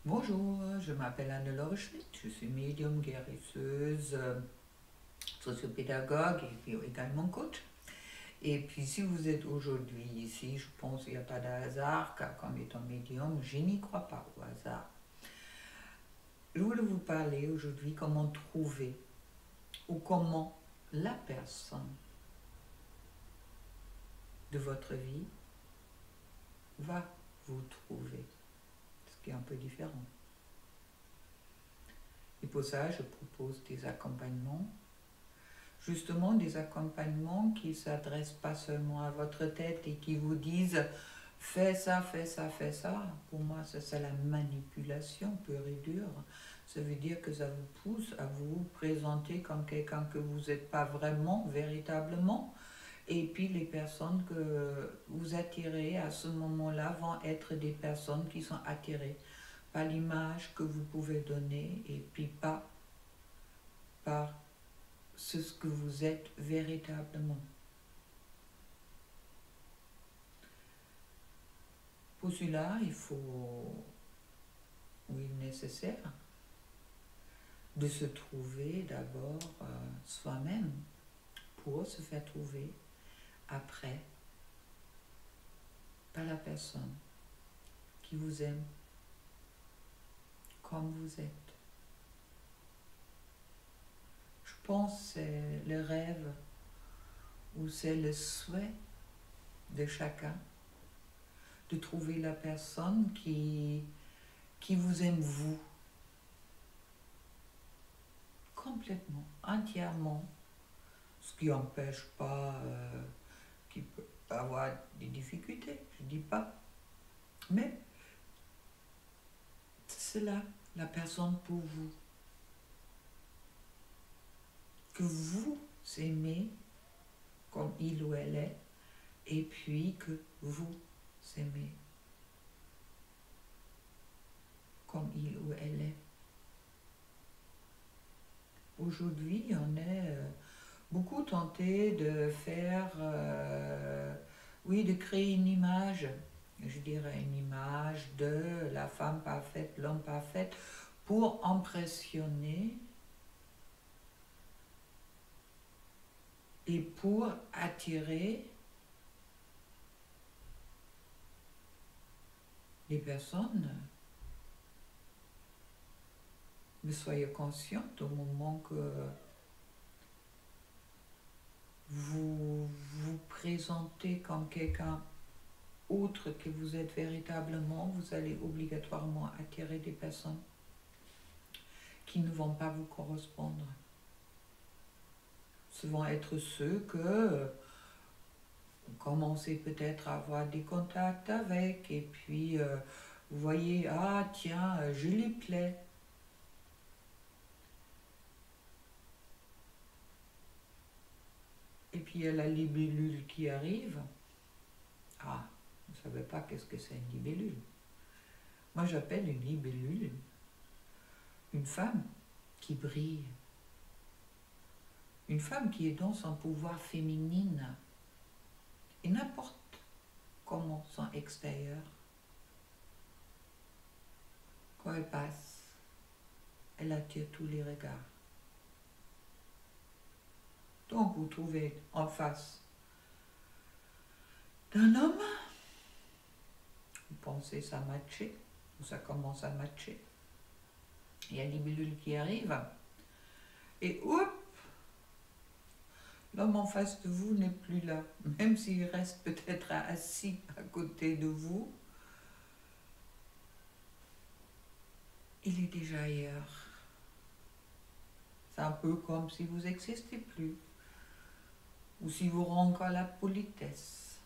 Bonjour, je m'appelle Anne-Laure Schmitt, je suis médium, guérisseuse, sociopédagogue et puis également coach. Et puis si vous êtes aujourd'hui ici, je pense qu'il n'y a pas de hasard, car comme étant médium, je n'y crois pas au hasard. Je voulais vous parler aujourd'hui comment trouver ou comment la personne de votre vie va vous trouver, ce qui est un peu différent. Et pour ça, je propose des accompagnements. Justement, des accompagnements qui ne s'adressent pas seulement à votre tête et qui vous disent « fais ça, fais ça, fais ça ». Pour moi, ça c'est la manipulation pure et dure. Ça veut dire que ça vous pousse à vous présenter comme quelqu'un que vous n'êtes pas vraiment, véritablement. Et puis les personnes que vous attirez à ce moment-là vont être des personnes qui sont attirées par l'image que vous pouvez donner et puis pas par ce que vous êtes véritablement. Pour cela, il est nécessaire de se trouver d'abord soi-même pour se faire trouver après par la personne qui vous aime comme vous êtes. Je pense que c'est le rêve ou c'est le souhait de chacun de trouver la personne qui vous aime vous, complètement, entièrement, ce qui n'empêche pas qu'il peut avoir des difficultés, je ne dis pas, mais c'est là la personne pour vous, que vous aimez comme il ou elle est, et puis que vous aimez comme il ou elle est. Aujourd'hui, on est beaucoup tenté de faire, de créer une image, je dirais une image de la femme parfaite, l'homme parfait, pour impressionner et pour attirer les personnes. Mais soyez consciente au moment que vous vous présentez comme quelqu'un autre que vous êtes véritablement, vous allez obligatoirement attirer des personnes qui ne vont pas vous correspondre. Ce vont être ceux que vous commencez peut-être à avoir des contacts avec, et puis vous voyez, ah tiens, je lui plais. Et puis il y a la libellule qui arrive. Ah, vous ne savez pas qu'est-ce que c'est une libellule. Moi j'appelle une libellule une femme qui brille. Une femme qui est dans son pouvoir féminine. Et n'importe comment son extérieur, quand elle passe, elle attire tous les regards. Donc vous trouvez en face d'un homme, vous pensez ça matcher, ou ça commence à matcher. Il y a libellule qui arrive, et hop, l'homme en face de vous n'est plus là. Même s'il reste peut-être assis à côté de vous, il est déjà ailleurs. C'est un peu comme si vous n'existez plus, ou si vous rend encore la politesse.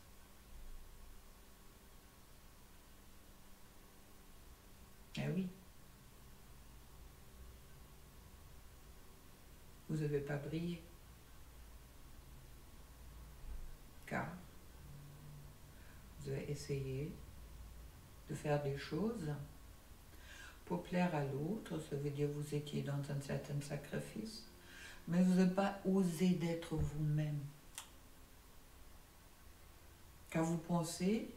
Eh oui. Vous n'avez pas brillé. Car vous avez essayé de faire des choses pour plaire à l'autre, ça veut dire que vous étiez dans un certain sacrifice, mais vous n'avez pas osé d'être vous-même. Car vous pensez,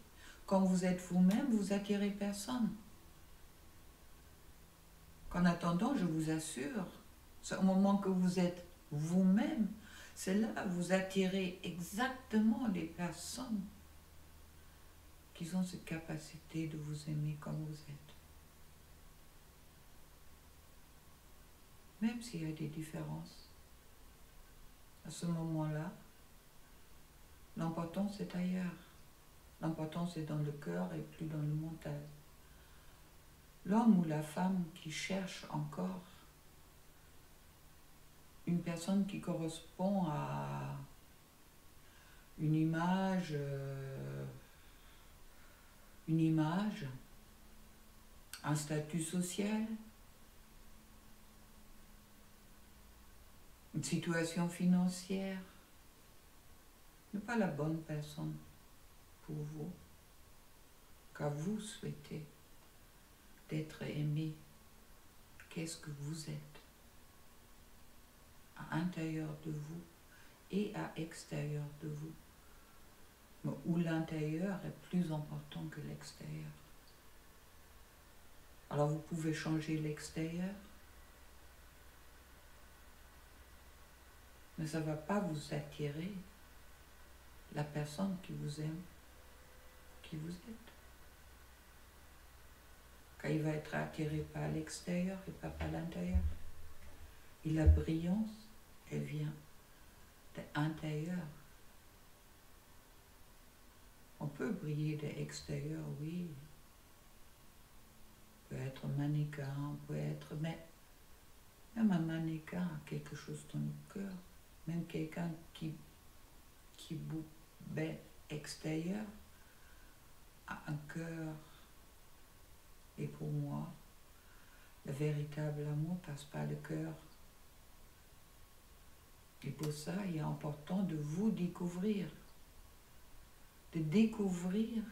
quand vous êtes vous-même, vous attirez personne. qu'en attendant, je vous assure, c'est au moment que vous êtes vous-même, c'est là que vous attirez exactement les personnes qui ont cette capacité de vous aimer comme vous êtes. Même s'il y a des différences, à ce moment-là, l'important c'est ailleurs. L'important c'est dans le cœur et plus dans le mental. L'homme ou la femme qui cherche encore une personne qui correspond à une image, un statut social, une situation financière, n'est pas la bonne personne pour vous, car vous souhaitez d'être aimé. Qu'est-ce que vous êtes à l'intérieur de vous et à l'extérieur de vous, où l'intérieur est plus important que l'extérieur. Alors vous pouvez changer l'extérieur, mais ça ne va pas vous attirer la personne qui vous aime, qui vous êtes. Car il va être attiré par l'extérieur et pas par l'intérieur. Et la brillance, elle vient de l'intérieur. On peut briller de l'extérieur, oui. On peut être mannequin, on peut être... Mais même un mannequin a quelque chose dans le cœur. Même quelqu'un qui bête extérieur a un cœur. Et pour moi, le véritable amour passe par le cœur. Et pour ça, il est important de vous découvrir. De découvrir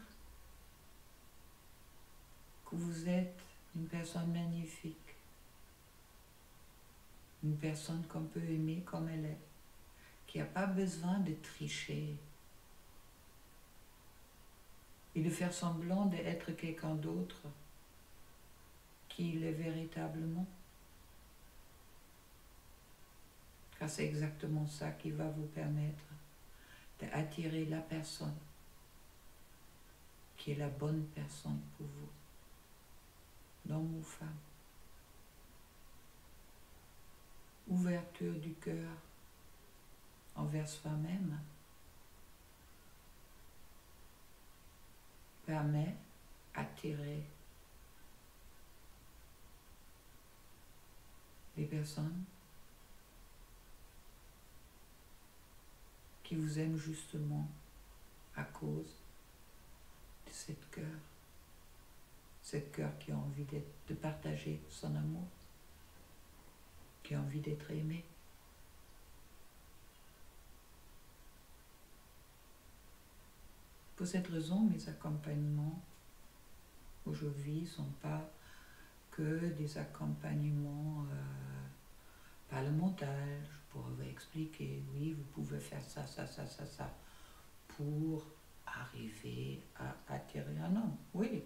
que vous êtes une personne magnifique. Une personne qu'on peut aimer comme elle est. Qui n'a pas besoin de tricher. Et de faire semblant d'être quelqu'un d'autre qu'il est véritablement. Car c'est exactement ça qui va vous permettre d'attirer la personne qui est la bonne personne pour vous, d'homme ou femme. Ouverture du cœur envers soi-même permet d'attirer les personnes qui vous aiment justement à cause de cette cœur qui a envie de partager son amour, qui a envie d'être aimé. Pour cette raison, mes accompagnements aujourd'hui ne sont pas que des accompagnements par le mental. Je pourrais vous expliquer, oui, vous pouvez faire ça, ça, ça, ça, ça, pour arriver à attirer un homme. Oui,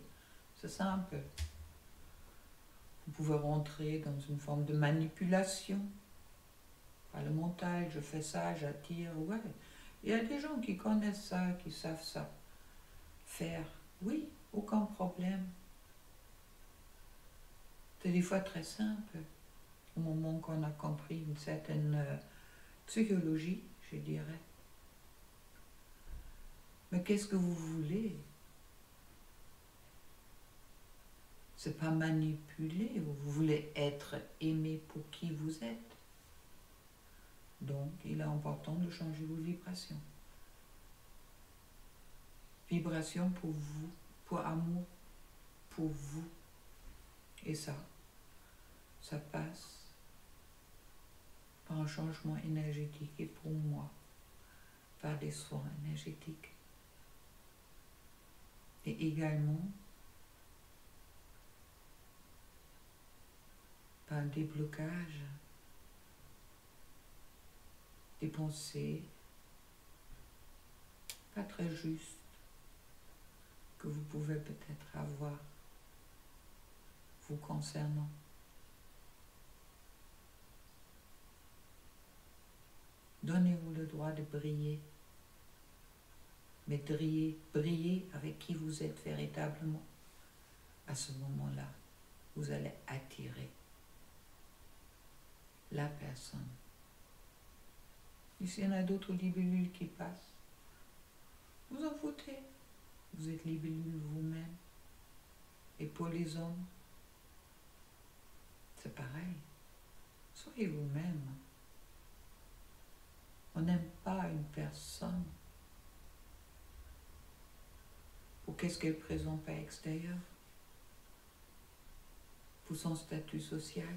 c'est simple. Vous pouvez rentrer dans une forme de manipulation. Par le mental, je fais ça, j'attire, ouais. Il y a des gens qui connaissent ça, qui savent ça faire. Oui, aucun problème. C'est des fois très simple. Au moment qu'on a compris une certaine psychologie, je dirais. Mais qu'est-ce que vous voulez? C'est pas manipuler, vous voulez être aimé pour qui vous êtes. Donc, il est important de changer vos vibrations. Vibration pour vous, pour amour, pour vous. Et ça passe par un changement énergétique et pour moi, par des soins énergétiques. Et également par un déblocage des pensées pas très justes que vous pouvez peut-être avoir vous concernant. Donnez-vous le droit de briller, mais briller avec qui vous êtes véritablement. À ce moment-là, vous allez attirer la personne. Et s'il y en a d'autres libellules qui passent, vous en foutez. Vous êtes libellule vous-même. Et pour les hommes, c'est pareil. Soyez vous-même. On n'aime pas une personne pour qu'est-ce qu'elle présente à l'extérieur, pour son statut social.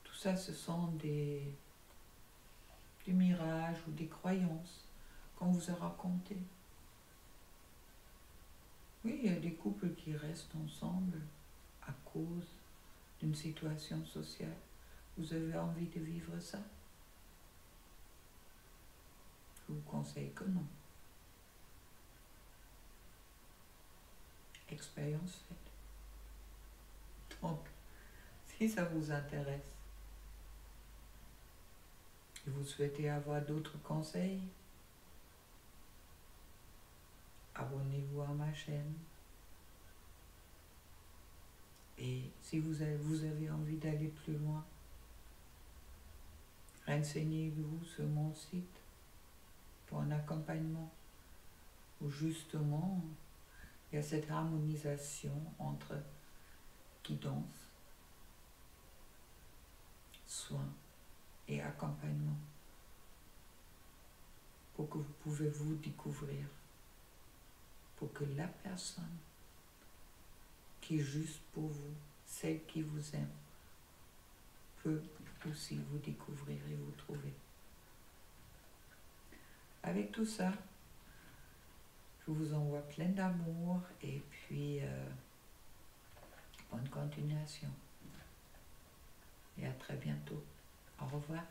Tout ça, ce sont des mirages ou des croyances qu'on vous a racontées. Oui, il y a des couples qui restent ensemble à cause d'une situation sociale. Vous avez envie de vivre ça? Je vous conseille que non. Expérience faite. Donc, si ça vous intéresse et vous souhaitez avoir d'autres conseils, abonnez-vous à ma chaîne. Et si vous avez envie d'aller plus loin, renseignez-vous sur mon site pour un accompagnement où justement il y a cette harmonisation entre guidance, soins et accompagnement pour que vous pouvez vous découvrir, pour que la personne qui est juste pour vous, celle qui vous aime, peut aussi vous découvrir et vous trouver. Avec tout ça, je vous envoie plein d'amour et puis bonne continuation. Et à très bientôt. Au revoir.